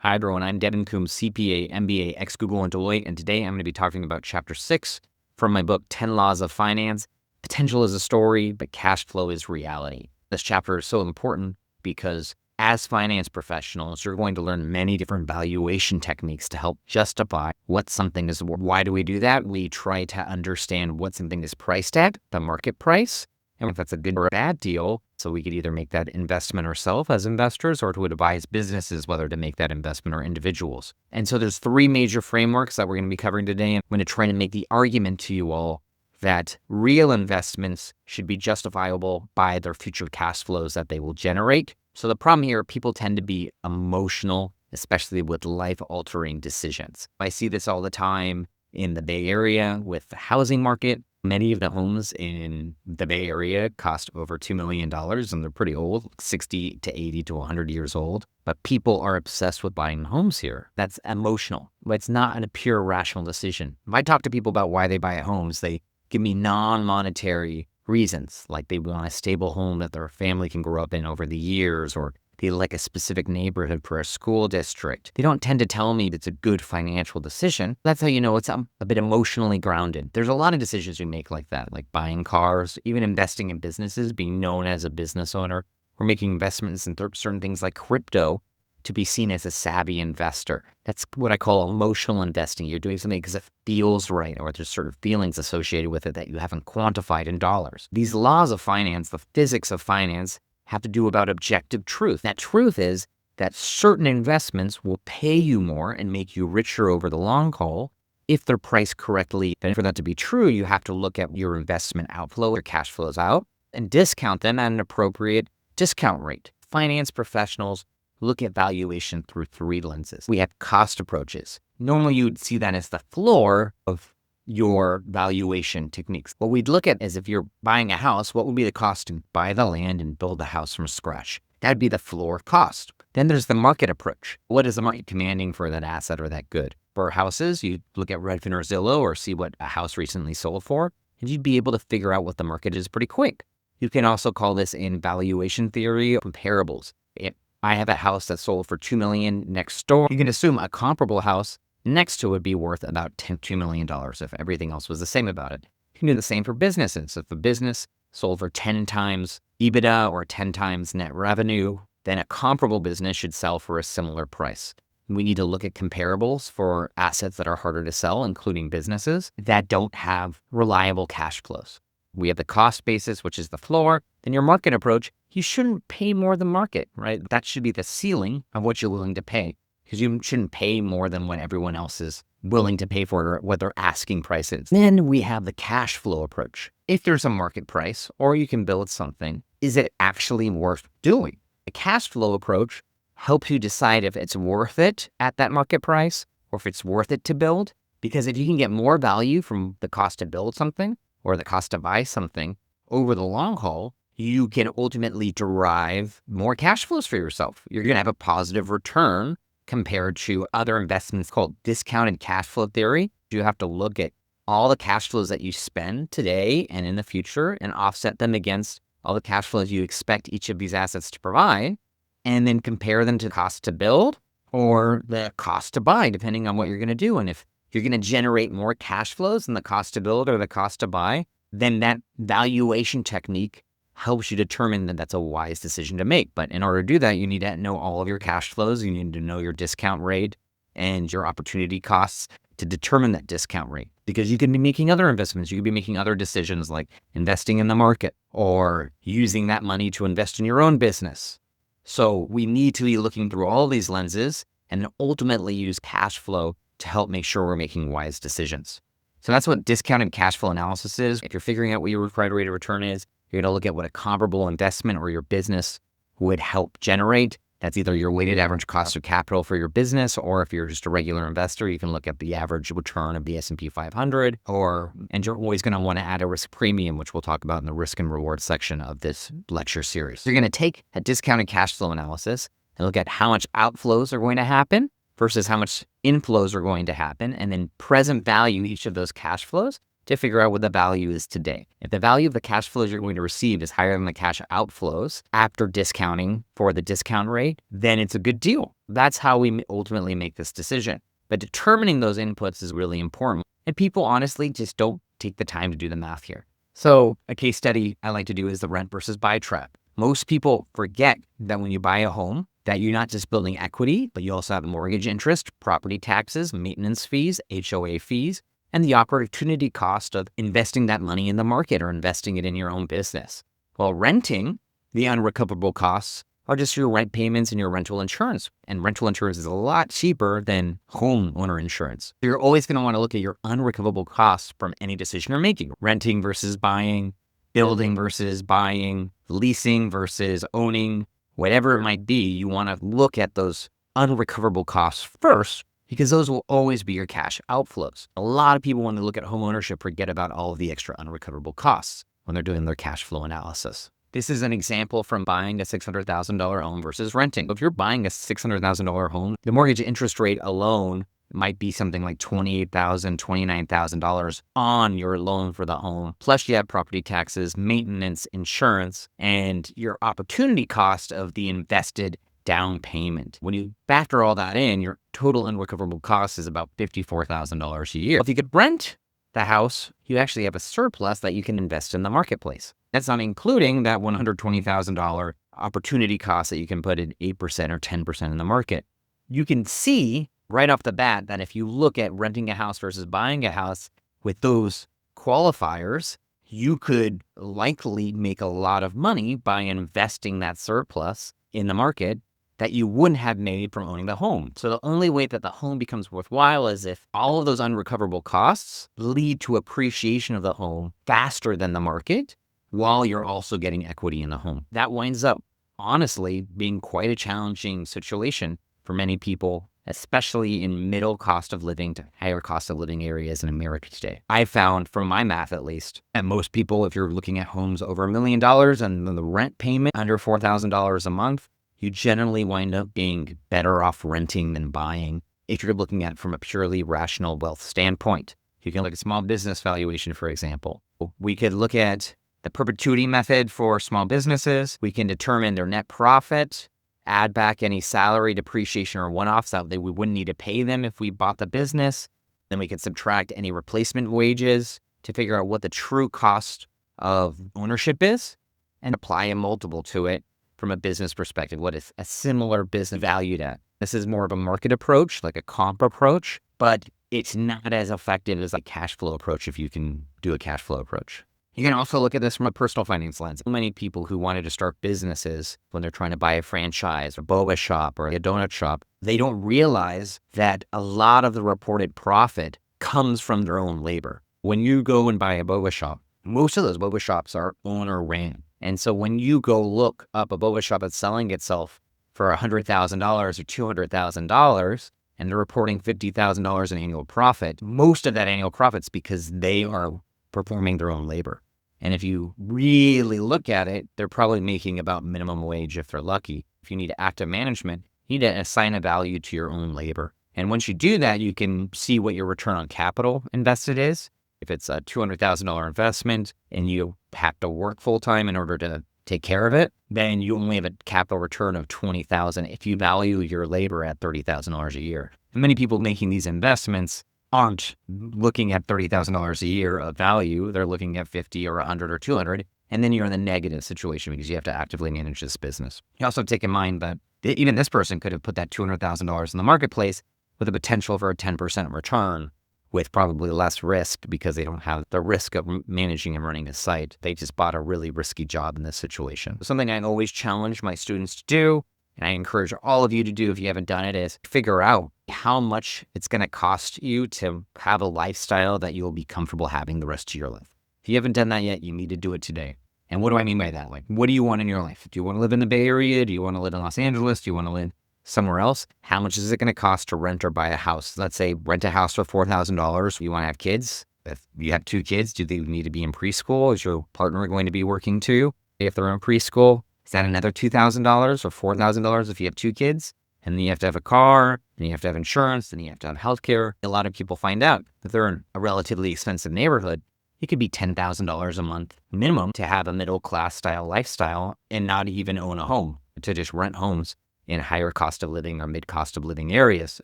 Hi everyone, I'm Devon Coombs, CPA, MBA, ex-Google and Deloitte, and today I'm going to be talking about Chapter 6 from my book, 10 Laws of Finance. Potential is a story, but cash flow is reality. This chapter is so important because as finance professionals, you're going to learn many different valuation techniques to help justify what something is worth. Why do we do that? We try to understand what something is priced at, the market price, and if that's a good or a bad deal, so we could either make that investment ourselves as investors or to advise businesses whether to make that investment or individuals. And so there's three major frameworks that we're going to be covering today. I'm going to try to make the argument to you all that real investments should be justifiable by their future cash flows that they will generate. So the problem here, people tend to be emotional, especially with life-altering decisions. I see this all the time in the Bay Area with the housing market. Many of the homes in the Bay Area cost over $2 million, and they're pretty old, 60 to 80 to 100 years old. But people are obsessed with buying homes here. That's emotional, but it's not a pure rational decision. If I talk to people about why they buy homes, they give me non-monetary reasons, like they want a stable home that their family can grow up in over the years, or they like a specific neighborhood for a school district. They don't tend to tell me it's a good financial decision. That's how you know it's a bit emotionally grounded. There's a lot of decisions we make like that, like buying cars, even investing in businesses, being known as a business owner. We're making investments in certain things like crypto to be seen as a savvy investor. That's what I call emotional investing. You're doing something because it feels right, or there's sort of feelings associated with it that you haven't quantified in dollars. These laws of finance, the physics of finance, have to do about objective truth. That truth is that certain investments will pay you more and make you richer over the long haul if they're priced correctly. And for that to be true, you have to look at your investment outflow or cash flows out and discount them at an appropriate discount rate. Finance professionals look at valuation through three lenses. We have cost approaches. Normally you would see that as the floor of your valuation techniques. What we'd look at is if you're buying a house, what would be the cost to buy the land and build the house from scratch? That'd be the floor cost. Then there's the market approach. What is the market commanding for that asset or that good? For houses, you look at Redfin or Zillow or see what a house recently sold for, and you'd be able to figure out what the market is pretty quick. You can also call this in valuation theory comparables. If I have a house that sold for $2 million next door, you can assume a comparable house next to it would be worth about $2 million if everything else was the same about it. You can do the same for businesses. If a business sold for 10 times EBITDA or 10 times net revenue, then a comparable business should sell for a similar price. We need to look at comparables for assets that are harder to sell, including businesses that don't have reliable cash flows. We have the cost basis, which is the floor. Then your market approach, you shouldn't pay more than market, right? That should be the ceiling of what you're willing to pay, because you shouldn't pay more than what everyone else is willing to pay for it or what their asking price is. Then we have the cash flow approach. If there's a market price or you can build something, is it actually worth doing? The cash flow approach helps you decide if it's worth it at that market price or if it's worth it to build. Because if you can get more value from the cost to build something or the cost to buy something over the long haul, you can ultimately derive more cash flows for yourself. You're going to have a positive return compared to other investments called discounted cash flow theory. You have to look at all the cash flows that you spend today and in the future and offset them against all the cash flows you expect each of these assets to provide, and then compare them to the cost to build or the cost to buy, depending on what you're going to do. And if you're going to generate more cash flows than the cost to build or the cost to buy, then that valuation technique helps you determine that that's a wise decision to make. But in order to do that, you need to know all of your cash flows. You need to know your discount rate and your opportunity costs to determine that discount rate, because you can be making other investments. You could be making other decisions like investing in the market or using that money to invest in your own business. So we need to be looking through all these lenses and ultimately use cash flow to help make sure we're making wise decisions. So that's what discounted cash flow analysis is. If you're figuring out what your required rate of return is, you're going to look at what a comparable investment or your business would help generate. That's either your weighted average cost of capital for your business, or if you're just a regular investor, you can look at the average return of the S&P 500, and you're always going to want to add a risk premium, which we'll talk about in the risk and reward section of this lecture series. You're going to take a discounted cash flow analysis and look at how much outflows are going to happen versus how much inflows are going to happen, and then present value each of those cash flows to figure out what the value is today. If the value of the cash flows you're going to receive is higher than the cash outflows after discounting for the discount rate, then it's a good deal. That's how we ultimately make this decision. But determining those inputs is really important. And people honestly just don't take the time to do the math here. So a case study I like to do is the rent versus buy trap. Most people forget that when you buy a home, that you're not just building equity, but you also have mortgage interest, property taxes, maintenance fees, HOA fees, and the opportunity cost of investing that money in the market or investing it in your own business. While renting, the unrecoverable costs are just your rent payments and your rental insurance. And rental insurance is a lot cheaper than homeowner insurance. So you're always going to want to look at your unrecoverable costs from any decision you're making. Renting versus buying, building versus buying, leasing versus owning, whatever it might be, you want to look at those unrecoverable costs first, because those will always be your cash outflows. A lot of people, when they look at home ownership, forget about all of the extra unrecoverable costs when they're doing their cash flow analysis. This is an example from buying a $600,000 home versus renting. If you're buying a $600,000 home, the mortgage interest rate alone might be something like $28,000, $29,000 on your loan for the home. Plus you have property taxes, maintenance, insurance, and your opportunity cost of the invested down payment. When you factor all that in, your total unrecoverable cost is about $54,000 a year. If you could rent the house, you actually have a surplus that you can invest in the marketplace. That's not including that $120,000 opportunity cost that you can put at 8% or 10% in the market. You can see right off the bat that if you look at renting a house versus buying a house with those qualifiers, you could likely make a lot of money by investing that surplus in the market that you wouldn't have made from owning the home. So the only way that the home becomes worthwhile is if all of those unrecoverable costs lead to appreciation of the home faster than the market, while you're also getting equity in the home. That winds up, honestly, being quite a challenging situation for many people, especially in middle cost of living to higher cost of living areas in America today. I found, from my math at least, that most people, if you're looking at homes over $1 million and the rent payment under $4,000 a month, you generally wind up being better off renting than buying if you're looking at it from a purely rational wealth standpoint. You can look at small business valuation, for example. We could look at the perpetuity method for small businesses. We can determine their net profit, add back any salary, depreciation, or one-offs that we wouldn't need to pay them if we bought the business. Then we can subtract any replacement wages to figure out what the true cost of ownership is and apply a multiple to it from a business perspective. What is a similar business valued at? This is more of a market approach, like a comp approach, but it's not as effective as a cash flow approach if you can do a cash flow approach. You can also look at this from a personal finance lens. Many people who wanted to start businesses when they're trying to buy a franchise or Boba Shop or a donut shop, they don't realize that a lot of the reported profit comes from their own labor. When you go and buy a Boba Shop, most of those Boba Shops are owner ran. And so when you go look up a Boba Shop that's selling itself for $100,000 or $200,000, and they're reporting $50,000 in annual profit, most of that annual profit's because they are performing their own labor. And if you really look at it, they're probably making about minimum wage if they're lucky. If you need active management, you need to assign a value to your own labor. And once you do that, you can see what your return on capital invested is. If it's a $200,000 investment and you have to work full time in order to take care of it, then you only have a capital return of $20,000 if you value your labor at $30,000 a year. And many people making these investments aren't looking at $30,000 a year of value. They're looking at 50 or 100 or 200. And then you're in the negative situation because you have to actively manage this business. You also take in mind that even this person could have put that $200,000 in the marketplace with a potential for a 10% return with probably less risk because they don't have the risk of managing and running a site. They just bought a really risky job in this situation. Something I always challenge my students to do, and I encourage all of you to do if you haven't done it, is figure out how much it's going to cost you to have a lifestyle that you'll be comfortable having the rest of your life. If you haven't done that yet, you need to do it today. And what do I mean by that? Like, what do you want in your life? Do you want to live in the Bay Area? Do you want to live in Los Angeles? Do you want to live somewhere else? How much is it going to cost to rent or buy a house? Let's say rent a house for $4,000. You want to have kids. If you have 2 kids, do they need to be in preschool? Is your partner going to be working too? If they're in preschool, is that another $2,000 or $4,000 if you have 2 kids? And then you have to have a car, and you have to have insurance, and you have to have healthcare. A lot of people find out that they're in a relatively expensive neighborhood. It could be $10,000 a month minimum to have a middle class style lifestyle and not even own a home, to just rent homes. in higher cost of living or mid cost of living areas,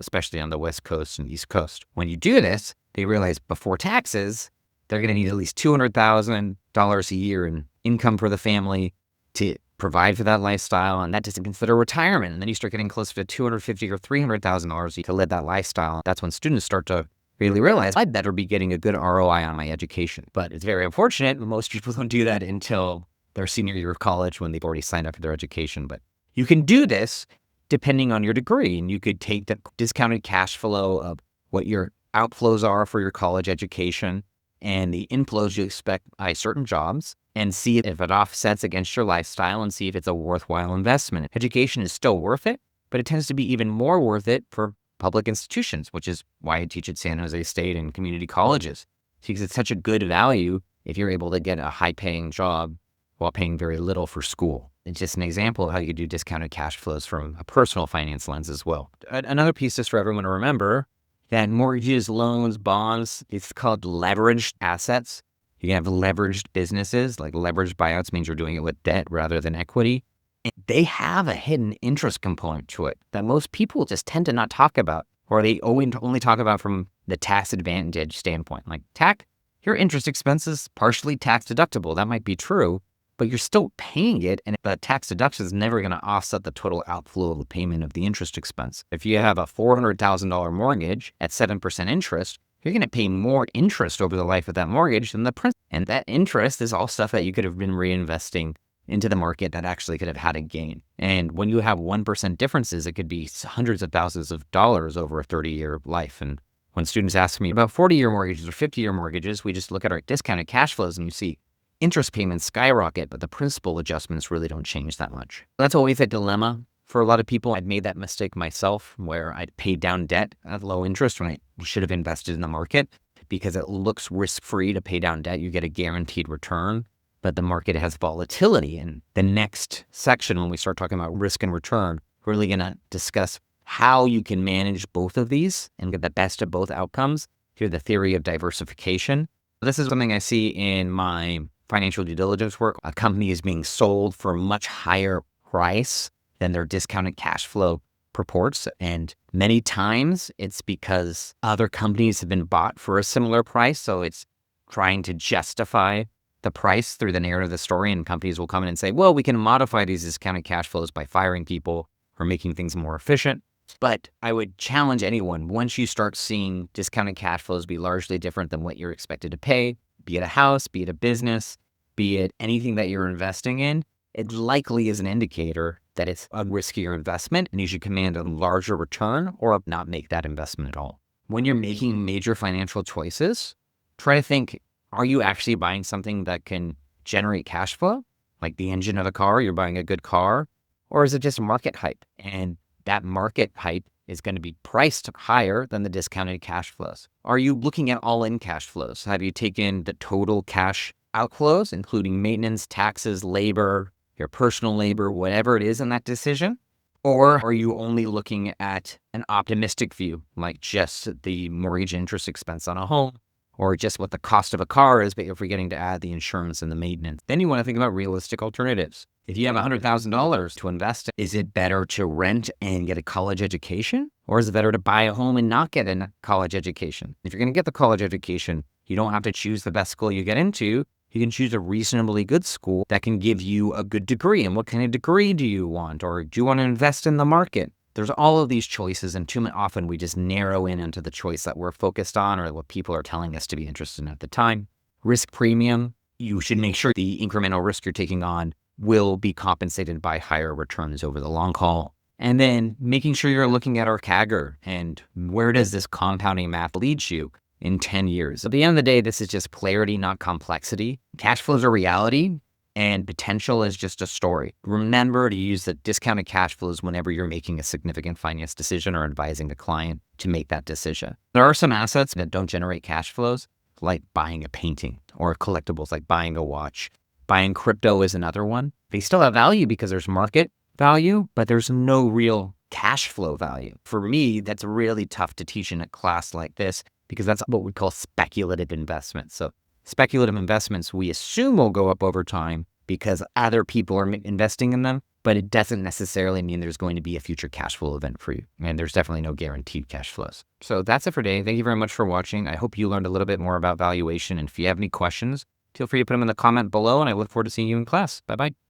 especially on the West Coast and East Coast. When you do this, they realize before taxes, they're going to need at least $200,000 a year in income for the family to provide for that lifestyle. And that doesn't consider retirement. And then you start getting closer to $250,000 or $300,000 to live that lifestyle. That's when students start to really realize I better be getting a good ROI on my education. But it's very unfortunate. Most people don't do that until their senior year of college when they've already signed up for their education. But you can do this depending on your degree. And you could take the discounted cash flow of what your outflows are for your college education and the inflows you expect by certain jobs and see if it offsets against your lifestyle and see if it's a worthwhile investment. Education is still worth it, but it tends to be even more worth it for public institutions, which is why I teach at San Jose State and community colleges, because it's such a good value if you're able to get a high-paying job while paying very little for school. It's just an example of how you do discounted cash flows from a personal finance lens as well. Another piece just for everyone to remember that mortgages, loans, bonds, it's called leveraged assets. You can have leveraged businesses, like leveraged buyouts means you're doing it with debt rather than equity. And they have a hidden interest component to it that most people just tend to not talk about, or they only talk about from the tax advantage standpoint. Like your interest expense is partially tax deductible. That might be true, but you're still paying it, and the tax deduction is never going to offset the total outflow of the payment of the interest expense. If you have a $400,000 mortgage at 7% interest, you're going to pay more interest over the life of that mortgage than the principal. And that interest is all stuff that you could have been reinvesting into the market that actually could have had a gain. And when you have 1% differences, it could be hundreds of thousands of dollars over a 30-year life. And when students ask me about 40-year mortgages or 50-year mortgages, we just look at our discounted cash flows and you see interest payments skyrocket, but the principal adjustments really don't change that much. That's always a dilemma for a lot of people. I'd made that mistake myself where I'd paid down debt at low interest when I should have invested in the market because it looks risk-free to pay down debt. You get a guaranteed return, but the market has volatility. And the next section, when we start talking about risk and return, we're really going to discuss how you can manage both of these and get the best of both outcomes through the theory of diversification. This is something I see in my financial due diligence work. A company is being sold for a much higher price than their discounted cash flow purports. And many times it's because other companies have been bought for a similar price. So it's trying to justify the price through the narrative of the story. And companies will come in and say, well, we can modify these discounted cash flows by firing people or making things more efficient. But I would challenge anyone, once you start seeing discounted cash flows be largely different than what you're expected to pay, be it a house, be it a business, be it anything that you're investing in, it likely is an indicator that it's a riskier investment and you should command a larger return or not make that investment at all. When you're making major financial choices, try to think, are you actually buying something that can generate cash flow? Like the engine of a car, you're buying a good car, or is it just market hype? And that market hype is going to be priced higher than the discounted cash flows. Are you looking at all-in cash flows? Have you taken the total cash outflows, including maintenance, taxes, labor, your personal labor, whatever it is in that decision? Or are you only looking at an optimistic view, like just the mortgage interest expense on a home, or just what the cost of a car is, but you're forgetting to add the insurance and the maintenance? Then you want to think about realistic alternatives. If you have $100,000 to invest, is it better to rent and get a college education? Or is it better to buy a home and not get a college education? If you're going to get the college education, you don't have to choose the best school you get into. You can choose a reasonably good school that can give you a good degree. And what kind of degree do you want? Or do you want to invest in the market? There's all of these choices, and too often we just narrow in into the choice that we're focused on or what people are telling us to be interested in at the time. Risk premium, you should make sure the incremental risk you're taking on will be compensated by higher returns over the long haul. And then making sure you're looking at our CAGR and where does this compounding math lead you in 10 years. At the end of the day, this is just clarity, not complexity. Cash flows are reality and potential is just a story. Remember to use the discounted cash flows whenever you're making a significant finance decision or advising a client to make that decision. There are some assets that don't generate cash flows, like buying a painting, or collectibles like buying a watch. Buying crypto is another one. They still have value because there's market value, but there's no real cash flow value. For me, that's really tough to teach in a class like this because that's what we call speculative investments. So speculative investments, we assume will go up over time because other people are investing in them, but it doesn't necessarily mean there's going to be a future cash flow event for you. And there's definitely no guaranteed cash flows. So that's it for today. Thank you very much for watching. I hope you learned a little bit more about valuation. And if you have any questions, feel free to put them in the comment below, and I look forward to seeing you in class. Bye-bye.